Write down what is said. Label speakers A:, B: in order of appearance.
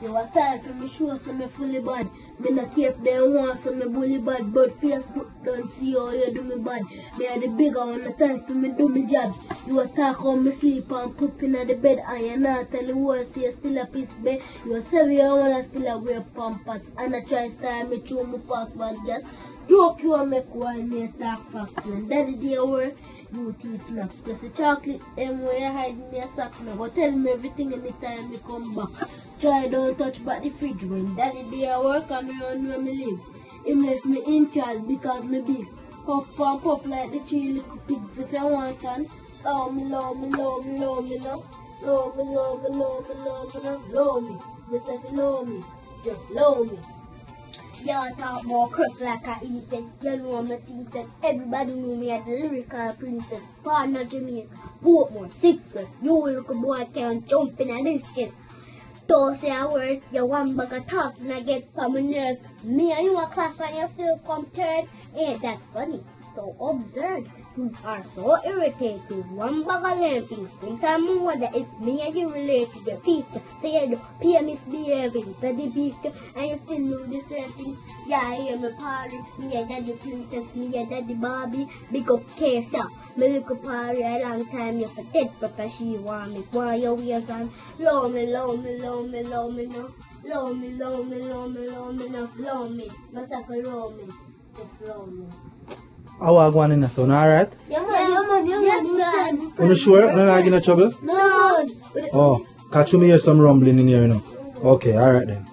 A: You are time for me show so me fully bad. Me not care if they want so me bully bad, but Facebook don't see how you do me bad. Me are the bigger one, the time for me do me job. You attack on me sleep and poop in the bed and you not tell the world say you still a piece bed. You say you wanna still a wear pampers and I try to style me through my passport just joke you and make one me attack facts. When daddy day work, you teeth snaps. Just a chocolate them where you hide in your socks. Now go tell me everything anytime me come back. Try don't touch but the fridge when daddy day work and me run where me live. Him left me in charge because me big. Puff and puff like the 3 little pigs if you want and love me, love me, love me, love me, love me, love me, love me, love me, love me, love me. Just if you love me, just love me.
B: Y'all talk about curse like a innocent. You know me think that everybody knew me as the lyrical princess. Born of Jamaica, Portmore, 6+. You look a boy can jump in a this chest. Don't say a word, you one bag of talk and I get from my nerves. Me and you a clash and you still come third. Ain't that funny? So absurd. You are so irritating. One bag of lame sometimes I wonder if me and you relate to your teacher. Say you do peer misbehaving, very big and you still know the same thing. Yeah, I hear me party, me and daddy princess, me and daddy Barbie. Big up case, yeah. Me look up party a long time, you for dead papa she want me. Why your ways and love me, love me, love me, love me now. Love me, love me, love me, love me now. Love me, myself love me. Just love me.
C: How are you going in the sun, alright?
A: Yeah man. Yes, man.
C: Are you sure? You're not getting in trouble?
A: No.
C: Oh, catch me hear some rumbling in here, you know. Okay, alright then.